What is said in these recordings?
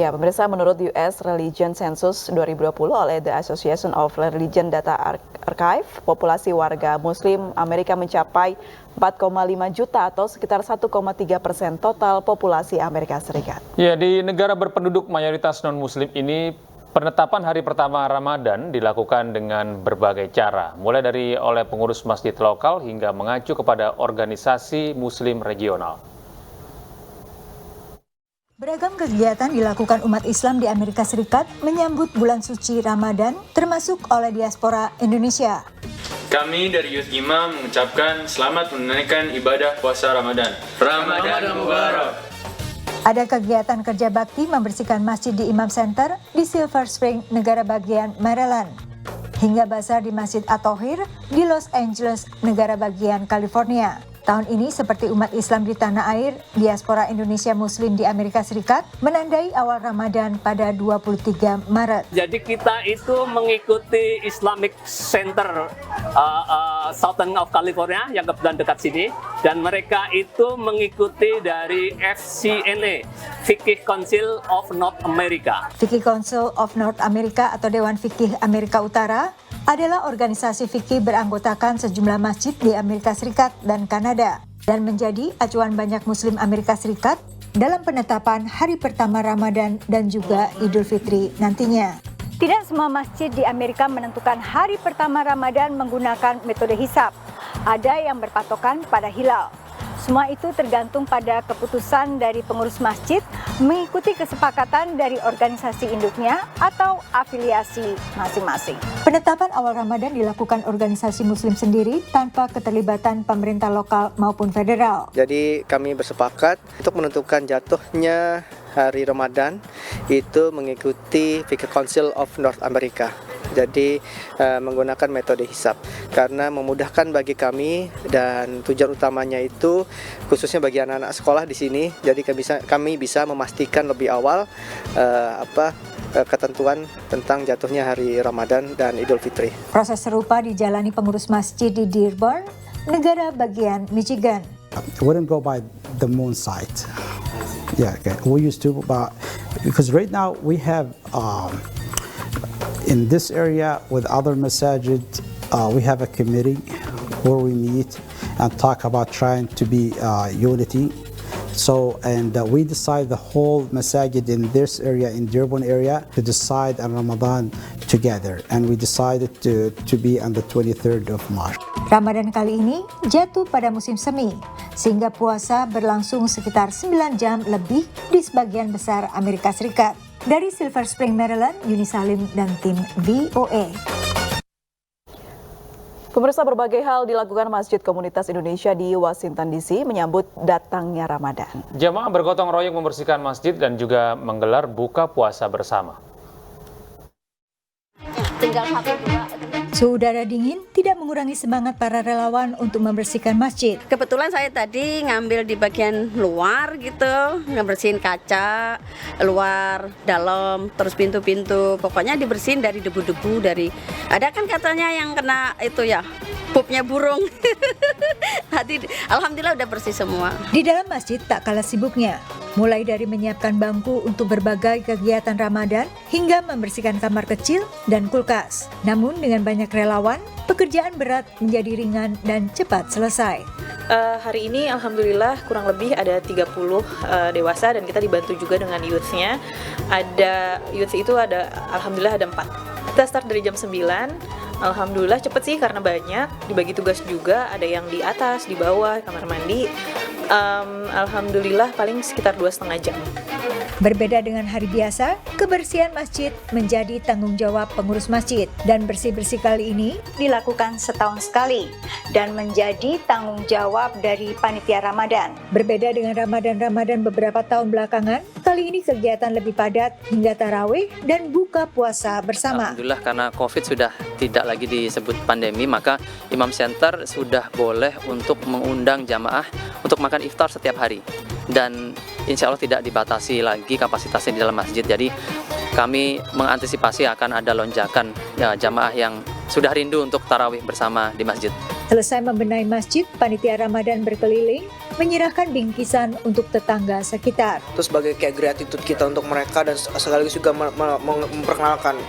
Ya, pemirsa, menurut US Religion Census 2020 oleh The Association of Religion Data Archive, populasi warga Muslim Amerika mencapai 4,5 juta atau sekitar 1,3% total populasi Amerika Serikat. Ya, di negara berpenduduk mayoritas non-Muslim ini, penetapan hari pertama Ramadan dilakukan dengan berbagai cara, mulai dari oleh pengurus masjid lokal hingga mengacu kepada organisasi Muslim regional. Beragam kegiatan dilakukan umat Islam di Amerika Serikat menyambut bulan suci Ramadan, termasuk oleh diaspora Indonesia. Kami dari Youth Imam mengucapkan selamat menunaikan ibadah puasa Ramadan. Ramadan Mubarak. Ada kegiatan kerja bakti membersihkan masjid di Imam Center di Silver Spring, negara bagian Maryland. Hingga bazar di Masjid At-Thohir di Los Angeles, negara bagian California. Tahun ini, seperti umat Islam di tanah air, diaspora Indonesia Muslim di Amerika Serikat menandai awal Ramadan pada 23 Maret. Jadi kita itu mengikuti Islamic Center Southern of California yang kebetulan dekat sini, dan mereka itu mengikuti dari FCNA, Fikih Council of North America. Fikih Council of North America atau Dewan Fikih Amerika Utara adalah organisasi fikih beranggotakan sejumlah masjid di Amerika Serikat dan Kanada dan menjadi acuan banyak Muslim Amerika Serikat dalam penetapan hari pertama Ramadan dan juga Idul Fitri nantinya. Tidak semua masjid di Amerika menentukan hari pertama Ramadan menggunakan metode hisab. Ada yang berpatokan pada hilal. Semua itu tergantung pada keputusan dari pengurus masjid mengikuti kesepakatan dari organisasi induknya atau afiliasi masing-masing. Penetapan awal Ramadan dilakukan organisasi Muslim sendiri tanpa keterlibatan pemerintah lokal maupun federal. Jadi kami bersepakat untuk menentukan jatuhnya hari Ramadan itu mengikuti Fikih Council of North America. Jadi menggunakan metode hisab karena memudahkan bagi kami, dan tujuan utamanya itu khususnya bagi anak-anak sekolah di sini. Jadi kami bisa memastikan lebih awal ketentuan tentang jatuhnya hari Ramadan dan Idul Fitri. Proses serupa dijalani pengurus masjid di Dearborn, negara bagian Michigan. Wouldn't go by the moon site. Yeah, okay. We used to, but because right now we have in this area with other masajid, we have a committee where we meet and talk about trying to be unity. So, and we decide the whole masajid in this area, in Dearborn area, to decide on Ramadan together. And we decided to be on the 23rd of March. Ramadan kali ini jatuh pada musim semi, sehingga puasa berlangsung sekitar 9 jam lebih di sebagian besar Amerika Serikat. Dari Silver Spring, Maryland, Yuni Salim dan tim VOA. Pemirsa, berbagai hal dilakukan Masjid Komunitas Indonesia di Washington DC menyambut datangnya Ramadan. Jamaah bergotong royong membersihkan masjid dan juga menggelar buka puasa bersama. Tinggal 1-2. Suhu udara dingin tidak mengurangi semangat para relawan untuk membersihkan masjid. Kebetulan saya tadi ngambil di bagian luar gitu, ngebersihin kaca, luar, dalam, terus pintu-pintu. Pokoknya dibersihin dari debu-debu, dari ada kan katanya yang kena itu ya, pupnya burung. Alhamdulillah udah bersih semua. Di dalam masjid tak kalah sibuknya. Mulai dari menyiapkan bangku untuk berbagai kegiatan Ramadan hingga membersihkan kamar kecil dan kulkas. Namun dengan banyak relawan, pekerjaan berat menjadi ringan dan cepat selesai. Hari ini alhamdulillah kurang lebih ada 30 dewasa dan kita dibantu juga dengan youth-nya. Ada youth itu alhamdulillah ada 4. Kita start dari jam 9. Alhamdulillah cepet sih karena banyak, dibagi tugas juga, ada yang di atas, di bawah, kamar mandi. Alhamdulillah paling sekitar 2,5 jam. Berbeda dengan hari biasa, kebersihan masjid menjadi tanggung jawab pengurus masjid. Dan bersih-bersih kali ini dilakukan setahun sekali dan menjadi tanggung jawab dari panitia Ramadan. Berbeda dengan Ramadan beberapa tahun belakangan, kali ini kegiatan lebih padat hingga tarawih dan buka puasa bersama. Alhamdulillah karena COVID sudah tidak lagi disebut pandemi, maka Imam Center sudah boleh untuk mengundang jamaah untuk makan iftar setiap hari. Dan insya Allah tidak dibatasi lagi kapasitasnya di dalam masjid. Jadi kami mengantisipasi akan ada lonjakan jamaah yang sudah rindu untuk tarawih bersama di masjid. Selesai membenahi masjid, panitia Ramadan berkeliling, menyerahkan bingkisan untuk tetangga sekitar. Itu sebagai kayak gratitude kita untuk mereka dan sekaligus juga memperkenalkan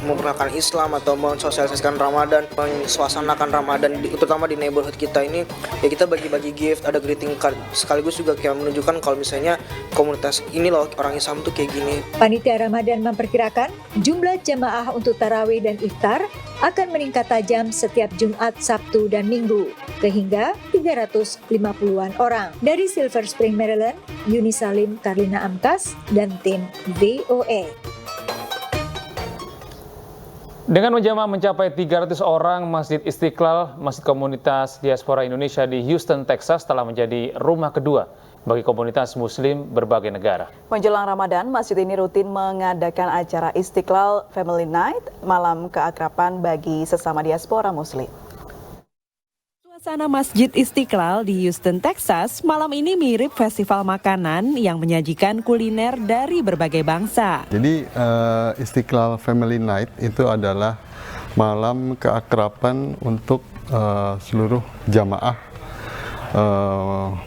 memperkenalkan Islam atau mensosialisasikan Ramadan, mensuasanakan Ramadan terutama di neighborhood kita ini. Ya kita bagi-bagi gift, ada greeting card, sekaligus juga kayak menunjukkan kalau misalnya komunitas ini loh orang Islam tuh kayak gini. Panitia Ramadan memperkirakan jumlah jemaah untuk tarawih dan iftar akan meningkat tajam setiap Jumat, Sabtu, dan Minggu ke hingga 350-an orang. Dari Silver Spring, Maryland, Yuni Salim, Karlina Amkas, dan tim VOA. Dengan menjamah mencapai 300 orang, Masjid Istiqlal, Masjid Komunitas Diaspora Indonesia di Houston, Texas telah menjadi rumah kedua bagi komunitas muslim berbagai negara. Menjelang Ramadan, masjid ini rutin mengadakan acara Istiqlal Family Night, malam keakraban bagi sesama diaspora muslim. Suasana Masjid Istiqlal di Houston, Texas malam ini mirip festival makanan yang menyajikan kuliner dari berbagai bangsa. Jadi Istiqlal Family Night itu adalah malam keakraban untuk seluruh jamaah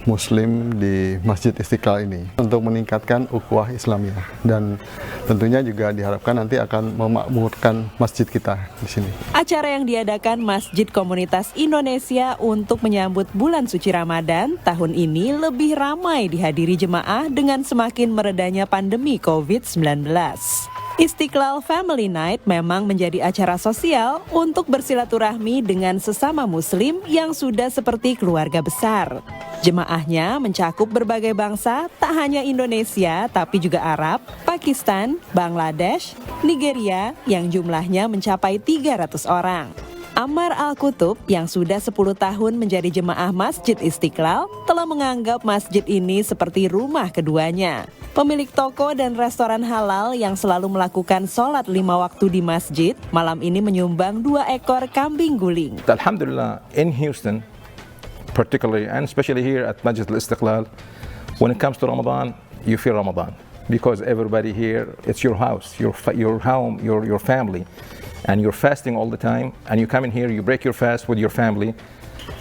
Muslim di Masjid Istiqlal ini untuk meningkatkan ukhuwah Islamiyah dan tentunya juga diharapkan nanti akan memakmurkan masjid kita di sini. Acara yang diadakan Masjid Komunitas Indonesia untuk menyambut bulan suci Ramadan tahun ini lebih ramai dihadiri jemaah dengan semakin meredanya pandemi COVID-19. Istiqlal Family Night memang menjadi acara sosial untuk bersilaturahmi dengan sesama muslim yang sudah seperti keluarga besar. Jemaahnya mencakup berbagai bangsa, tak hanya Indonesia tapi juga Arab, Pakistan, Bangladesh, Nigeria yang jumlahnya mencapai 300 orang. Ammar Al-Kutub yang sudah 10 tahun menjadi jemaah Masjid Istiqlal telah menganggap masjid ini seperti rumah keduanya. Pemilik toko dan restoran halal yang selalu melakukan sholat 5 waktu di masjid, malam ini menyumbang 2 ekor kambing guling. Alhamdulillah, in Houston, particularly and especially here at Masjid Al-Istiqlal, when it comes to Ramadan, you feel Ramadan. Because everybody here, it's your house, your home, your family. And you're fasting all the time, and you come in here, you break your fast with your family.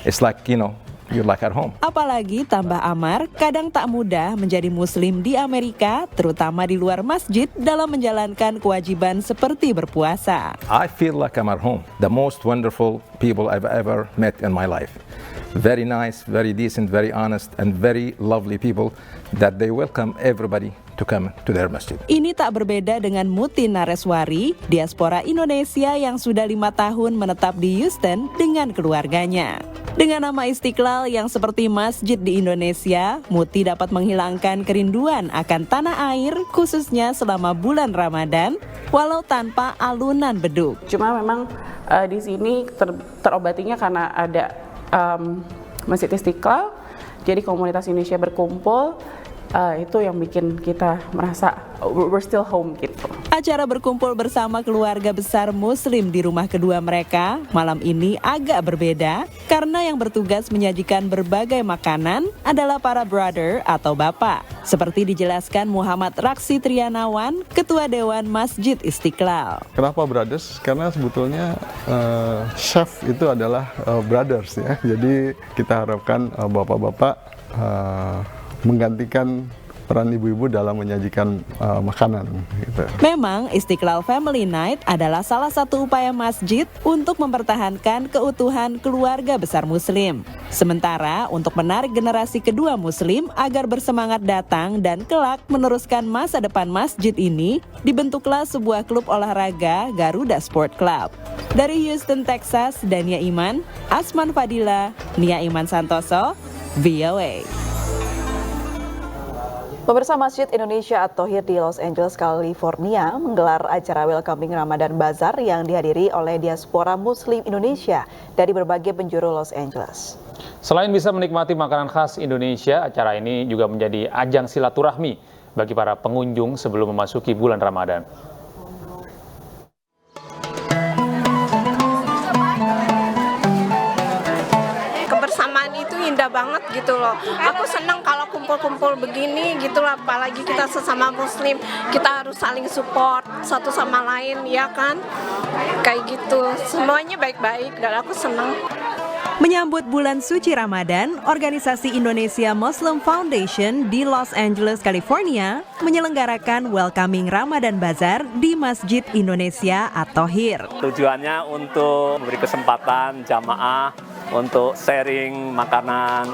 It's like, you're like at home. Apalagi tambah Ammar, kadang tak mudah menjadi muslim di Amerika, terutama di luar masjid dalam menjalankan kewajiban seperti berpuasa. I feel like I'm at home. The most wonderful people I've ever met in my life. Very nice, very decent, very honest, and very lovely people that they welcome everybody to come to their masjid. Ini tak berbeda dengan Muti Nareswari, diaspora Indonesia yang sudah 5 tahun menetap di Houston dengan keluarganya. Dengan nama Istiqlal yang seperti masjid di Indonesia, Muti dapat menghilangkan kerinduan akan tanah air khususnya selama bulan Ramadan, walau tanpa alunan beduk. Cuma memang di sini terobatinya karena ada Masjid Istiqlal, jadi komunitas Indonesia berkumpul. Itu yang bikin kita merasa we're still home gitu. Acara berkumpul bersama keluarga besar muslim di rumah kedua mereka malam ini agak berbeda karena yang bertugas menyajikan berbagai makanan adalah para brother atau bapak. Seperti dijelaskan Muhammad Raksi Trianawan, Ketua Dewan Masjid Istiqlal. Kenapa brothers? Karena sebetulnya chef itu adalah brothers ya. Jadi kita harapkan bapak-bapak menggantikan peran ibu-ibu dalam menyajikan makanan. Gitu. Memang Istiqlal Family Night adalah salah satu upaya masjid untuk mempertahankan keutuhan keluarga besar muslim. Sementara untuk menarik generasi kedua muslim agar bersemangat datang dan kelak meneruskan masa depan masjid ini, dibentuklah sebuah klub olahraga Garuda Sport Club. Dari Houston, Texas, Dania Iman, Asman Fadila, Nia Iman Santoso, VOA. Pemirsa, Masjid Indonesia At-Thohir di Los Angeles, California menggelar acara Welcoming Ramadan Bazaar yang dihadiri oleh diaspora Muslim Indonesia dari berbagai penjuru Los Angeles. Selain bisa menikmati makanan khas Indonesia, acara ini juga menjadi ajang silaturahmi bagi para pengunjung sebelum memasuki bulan Ramadan. Kebersamaan itu indah banget gitu loh. Aku senang kalau kumpul-kumpul begini gitu loh, apalagi kita sesama muslim, kita harus saling support satu sama lain, ya kan? Kayak gitu, semuanya baik-baik dan aku senang. Menyambut bulan suci Ramadan, organisasi Indonesia Muslim Foundation di Los Angeles, California menyelenggarakan Welcoming Ramadan Bazaar di Masjid Indonesia At-Thohir. Tujuannya untuk memberi kesempatan jamaah untuk sharing makanan,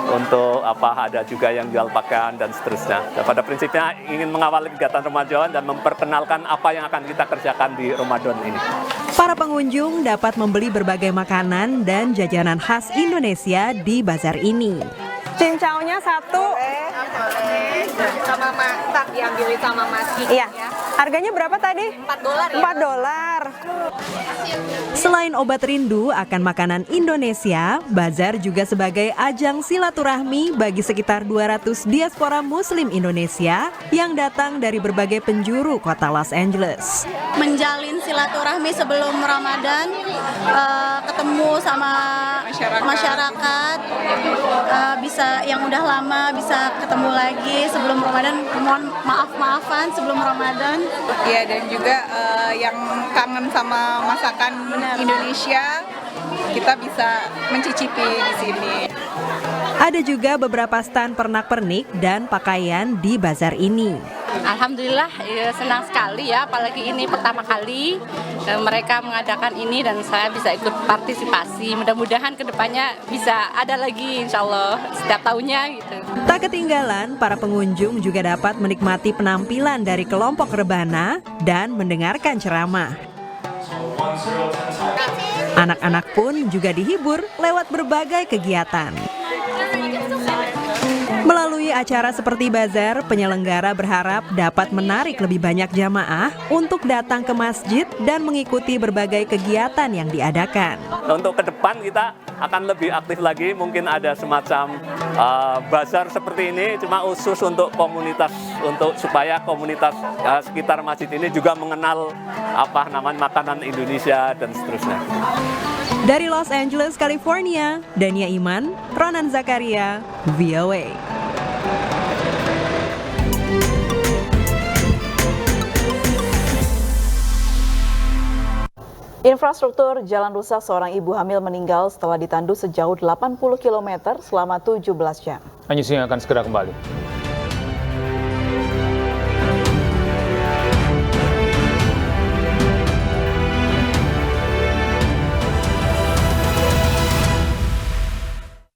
untuk ada juga yang jual pakaian dan seterusnya. Dan pada prinsipnya ingin mengawali kegiatan Ramadan dan memperkenalkan apa yang akan kita kerjakan di Ramadan ini. Para pengunjung dapat membeli berbagai makanan dan jajanan khas Indonesia di bazar ini. Cincaunya satu. Sama tak diambil sama Mas Kiki. Iya. Harganya berapa tadi? $4 ya? $4. Selain obat rindu akan makanan Indonesia, bazar juga sebagai ajang silaturahmi bagi sekitar 200 diaspora muslim Indonesia yang datang dari berbagai penjuru kota Los Angeles. Menjalin silaturahmi sebelum Ramadan, ketemu sama masyarakat, bisa yang udah lama bisa ketemu lagi sebelum Ramadan, mohon maaf-maafan sebelum Ramadan. Ya, dan juga yang kangen sama masakan Indonesia, kita bisa mencicipi di sini. Ada juga beberapa stan pernak-pernik dan pakaian di bazar ini. Alhamdulillah senang sekali ya, apalagi ini pertama kali mereka mengadakan ini dan saya bisa ikut partisipasi. Mudah-mudahan kedepannya bisa ada lagi insya Allah setiap tahunnya gitu. Tak ketinggalan, para pengunjung juga dapat menikmati penampilan dari kelompok rebana dan mendengarkan ceramah. Anak-anak pun juga dihibur lewat berbagai kegiatan. Melalui acara seperti bazar, penyelenggara berharap dapat menarik lebih banyak jamaah untuk datang ke masjid dan mengikuti berbagai kegiatan yang diadakan. Untuk ke depan kita akan lebih aktif lagi, mungkin ada semacam bazar seperti ini, cuma khusus untuk komunitas, supaya komunitas sekitar masjid ini juga mengenal makanan Indonesia dan seterusnya. Dari Los Angeles, California, Dania Iman, Ronan Zakaria, VOA. Infrastruktur jalan rusak, seorang ibu hamil meninggal setelah ditandu sejauh 80 km selama 17 jam. Anyusi akan segera kembali.